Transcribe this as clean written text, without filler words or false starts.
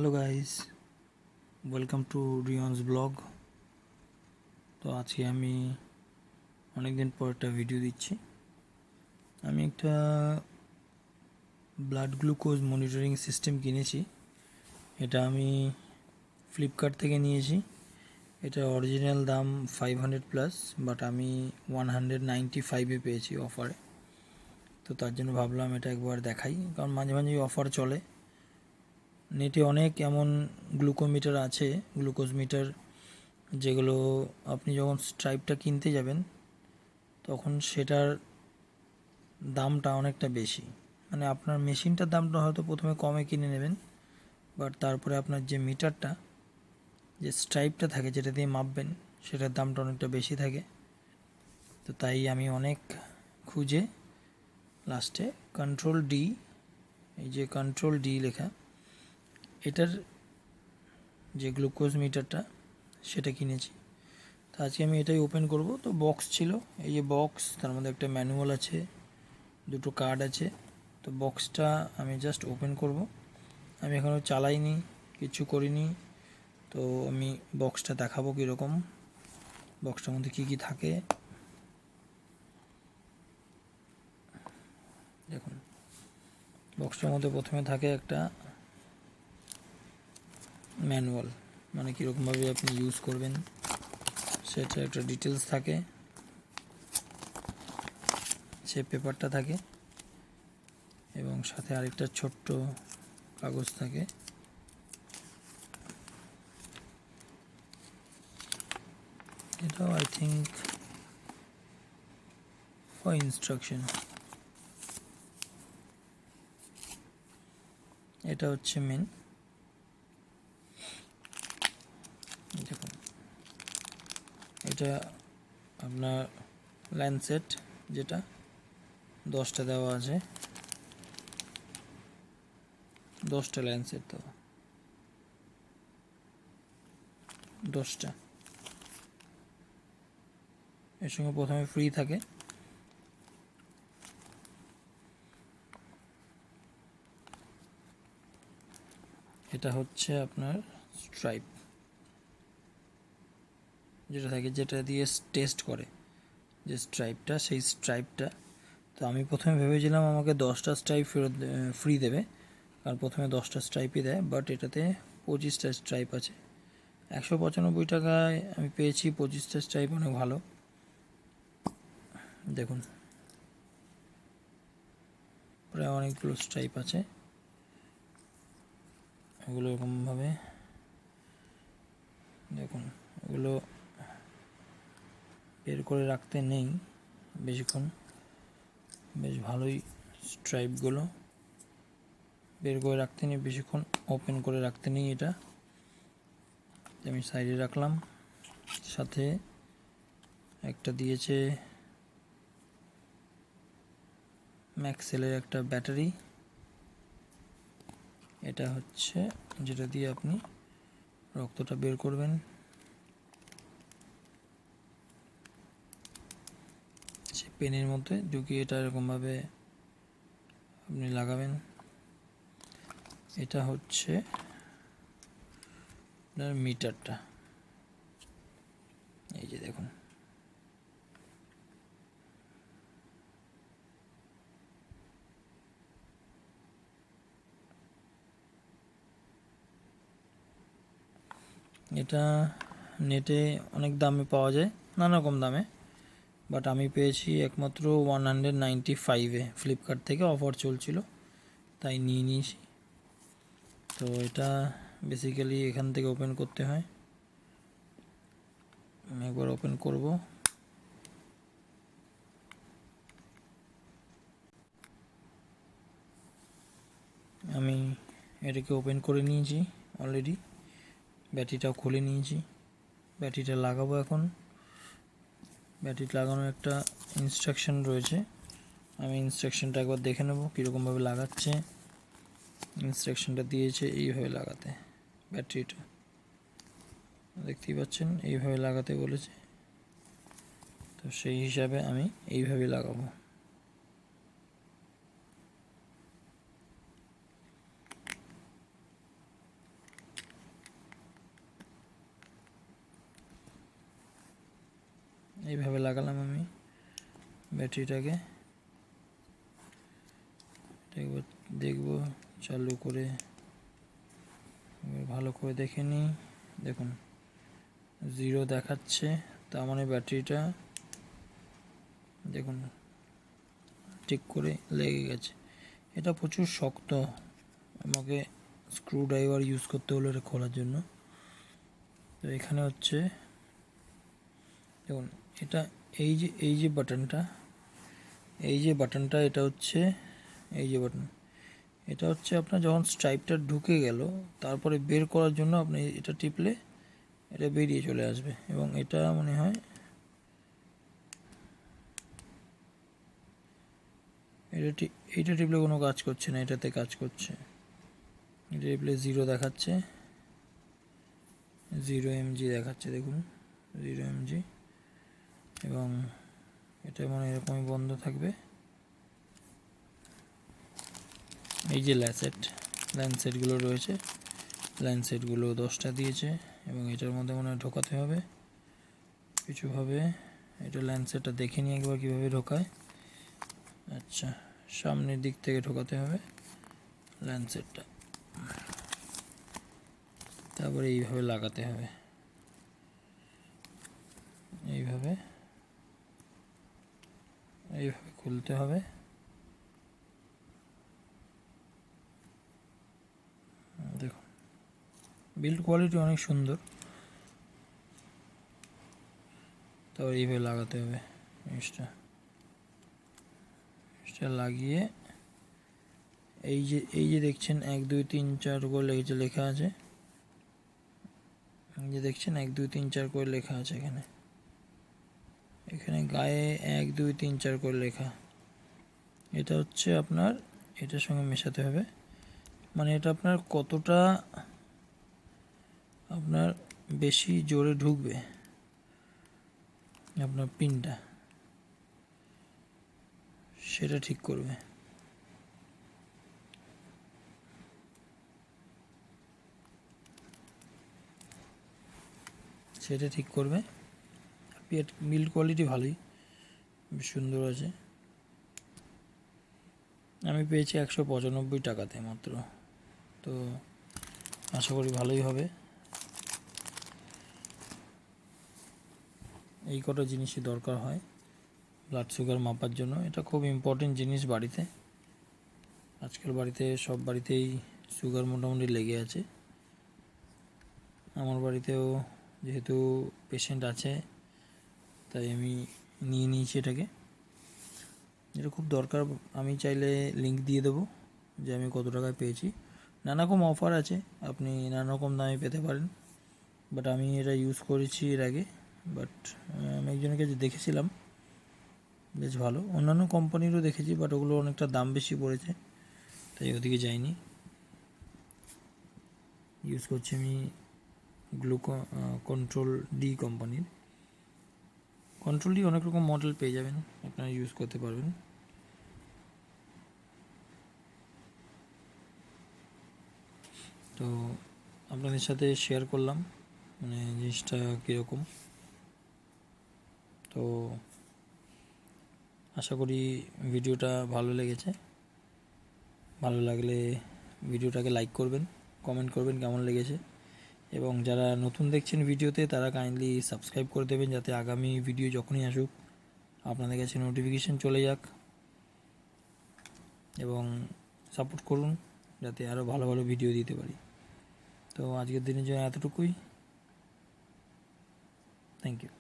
Hello guys, welcome to Riyon's blog. তো আজকে আমি অনেকদিন পর একটা ভিডিও দিচ্ছি। আমি একটা ব্লাড গ্লুকোজ মনিটরিং সিস্টেম কিনেছি। এটা আমি ফ্লিপকার্ট থেকে নিয়েছি। এটা অরিজিনাল দাম 500+, বাট আমি 195-এ পেয়েছি অফারে। তো তার জন্য ভাবলাম এটা একবার দেখাই, কারণ মাঝে মাঝে অফার চলে। নেটে অনেক এমন গ্লুকোমিটার আছে, গ্লুকোজ মিটার, যেগুলো আপনি যখন স্ট্রাইপটা কিনতে যাবেন তখন সেটার দামটা অনেকটা বেশি। মানে আপনার মেশিনটার দামটা হয়তো প্রথমে কমে কিনে নেবেন, বাট তারপরে আপনার যে মিটারটা, যে স্ট্রাইপটা থাকে যেটা দিয়ে মাপবেন, সেটার দামটা অনেকটা বেশি থাকে। তো তাই আমি অনেক খুঁজে লাস্টে কন্ট্রোল ডি, এই যে কন্ট্রোল ডি লেখা, এটার যে গ্লুকোজ মিটারটা সেটা কিনেছি। তো আজকে আমি এটাই ওপেন করব। তো বক্স ছিল, এই যে বক্স, তার মধ্যে একটা ম্যানুয়াল আছে, দুটো কার্ড আছে। তো বক্সটা আমি জাস্ট ওপেন করব। আমি এখনও চালাইনি, কিছু করিনি। তো আমি বক্সটা দেখাবো কীরকম, বক্সটার মধ্যে কী কী থাকে। দেখুন, বক্সটার মধ্যে প্রথমে থাকে একটা ম্যানুয়াল, মানে কীরকমভাবে আপনি ইউজ করবেন সেটা একটা ডিটেলস থাকে, সে পেপারটা থাকে, এবং সাথে আরেকটা ছোট্ট কাগজ থাকে। এটাও আই থিঙ্ক ফর ইনস্ট্রাকশন। এটা হচ্ছে মেন। দেখুন, এটা আপনার ল্যান্ডসেট, যেটা 10টা দেওয়া আছে, 10টা ল্যান্ডসেট দেওয়া, 10টা। এর সঙ্গে প্রথমে ফ্রি থাকে এটা হচ্ছে আপনার স্ট্রাইপ, যেটা থাকে, যেটা দিয়ে টেস্ট করে যে স্ট্রাইপটা, সেই স্ট্রাইপটা। তো আমি প্রথমে ভেবেছিলাম আমাকে 10টা স্ট্রাইপ ফেরত ফ্রি দেবে, কারণ প্রথমে 10টা স্ট্রাইপই দেয়, বাট এটাতে 25টা স্ট্রাইপ আছে। 195 টাকায় আমি পেয়েছি 25টা স্ট্রাইপ, অনেক ভালো। দেখুন, প্রায় অনেকগুলো স্ট্রাইপ আছে। এগুলো এরকমভাবে দেখুন, এগুলো বের করে রাখতে নেই বেশিক্ষণ, বেশ ভালোই স্ট্রাইপগুলো বের করে রাখতে নেই বেশিক্ষণ, ওপেন করে রাখতে নেই। এটা আমি সাইডে রাখলাম। সাথে একটা দিয়েছে ম্যাক্সেলের একটা ব্যাটারি, এটা হচ্ছে যেটা দিয়ে আপনি রক্তটা বের করবেন। সে পেনের মধ্যে ঢুকিয়ে এটা এরকমভাবে আপনি লাগাবেন। এটা হচ্ছে আপনার মিটারটা, এই যে দেখুন, এটা নেটে অনেক দামে পাওয়া যায়, নানা রকম দামে, বাট আমি পেয়েছি একমাত্র 195-এ, ফ্লিপকার্ট থেকে অফার চলছিল, তাই নিয়ে নিয়েছি। তো এটা বেসিক্যালি এখান থেকে ওপেন করতে হয়। আমি একবার ওপেন করব। আমি এটাকে ওপেন করে নিয়েছি অলরেডি, ব্যাটারিটাও খুলে নিয়েছি। ব্যাটারিটা লাগাবো এখন। ব্যাটারি লাগানোর একটা ইনস্ট্রাকশন রয়েছে, আমি ইনস্ট্রাকশনটা একবার দেখে নেব কীরকমভাবে লাগাচ্ছে। ইনস্ট্রাকশনটা দিয়েছে এইভাবে লাগাতে, ব্যাটারিটা দেখতেই পাচ্ছেন, এইভাবে লাগাতে বলেছে। তো সেই হিসাবে আমি এইভাবে লাগাবো। ব্যাটারিটাকে একবার দেখব চালু করে, ভালো করে দেখে নিই। দেখুন 0 দেখাচ্ছে, তার মানে ব্যাটারিটা দেখুন ঠিক করে লেগে গেছে। এটা প্রচুর শক্ত, আমাকে স্ক্রু ড্রাইভার ইউজ করতে হলো এটা খোলার জন্য। তো এখানে হচ্ছে দেখুন এটা এই যে বাটনটা এটা হচ্ছে এই যে বাটন, এটা হচ্ছে আপনার যখন স্ট্রাইপটা ঢুকে গেল তারপরে বের করার জন্য আপনি এটা টিপলে এটা বেরিয়ে চলে আসবে। এবং এটা মনে হয় এইটা টিপলে কোনো কাজ করছে না, এটাতে কাজ করছে। এটা টিপলে 0 দেখাচ্ছে, 0 mg দেখাচ্ছে, দেখুন 0 mg। এবং এটা মানে এরকমই বন্ধ থাকবে। এই যে ল্যান্ডসেটগুলো রয়েছে, ল্যান্ডসেটগুলো 10টা দিয়েছে এবং এটার মধ্যে মনে হয় ঢোকাতে হবে কিছুভাবে। এটা ল্যান্ডসেটটা দেখে নিই একবার কীভাবে ঢোকায়। আচ্ছা, সামনের দিক থেকে ঢোকাতে হবে ল্যান্ডসেটটা, তারপরে এইভাবে লাগাতে হবে, এইভাবে খুলতে হবে। দেখুন বিল্ড কোয়ালিটি অনেক সুন্দর। তারপর এইভাবে লাগাতে হবে জিনিসটা লাগিয়ে এই যে দেখছেন 1 2 3 4 করে লেখা আছে, যে দেখছেন 1 2 3 4 করে লেখা আছে এখানে গায়ে 1 2 3 4 করে লেখা। এটা হচ্ছে আপনার এটার সঙ্গে মেশাতে হবে, মানে এটা আপনার কতটা আপনার বেশি জোরে ঢুকবে আপনার পিনটা, সেটা ঠিক করবে। বিল্ড কোয়ালিটি ভালোই, বেশ সুন্দর আছে। আমি পেয়েছি 195 টাকাতে মাত্র, তো আশা করি ভালোই হবে। এই কটা জিনিসই দরকার হয় ব্লাড সুগার মাপার জন্য। এটা খুব ইম্পর্টেন্ট জিনিস বাড়িতে, আজকাল সব বাড়িতেই সুগার মোটামুটি লেগে আছে। আমার বাড়িতেও যেহেতু পেশেন্ট আছে তাই আমি নিয়ে নিয়েছি এটাকে। এটা খুব দরকার, আমি চাইলে লিঙ্ক দিয়ে দেবো যে আমি কত টাকায় পেয়েছি। নানা রকম অফার আছে, আপনি নানা রকম দামে পেতে পারেন, বাট আমি এটা ইউজ করেছি এর আগে। বাট আমি একজনের কাছে দেখেছিলাম বেশ ভালো, অন্যান্য কোম্পানিরও দেখেছি বাট ওগুলো অনেকটা দাম বেশি পড়েছে, তাই ওদিকে যাইনি। ইউজ করছি আমি কন্ট্রোল ডি কোম্পানির। কন্ট্রোল ডি অনেক রকম মডেল পেয়ে যাবেন, আপনারা ইউজ করতে পারবেন। তো আপনাদের সাথে শেয়ার করলাম মানে জিনিসটা কীরকম। তো আশা করি ভিডিওটা ভালো লেগেছে। ভালো লাগলে ভিডিওটাকে লাইক করবেন, কমেন্ট করবেন কেমন লেগেছে, এবং যারা নতুন দেখছেন ভিডিওতে তারা কাইন্ডলি সাবস্ক্রাইব করে দেবেন যাতে আগামী ভিডিও যখনই আসুক আপনাদের কাছে নোটিফিকেশান চলে যাক, এবং সাপোর্ট করুন যাতে আরও ভালো ভালো ভিডিও দিতে পারি। তো আজকের দিনের জন্য এতটুকুই। Thank you.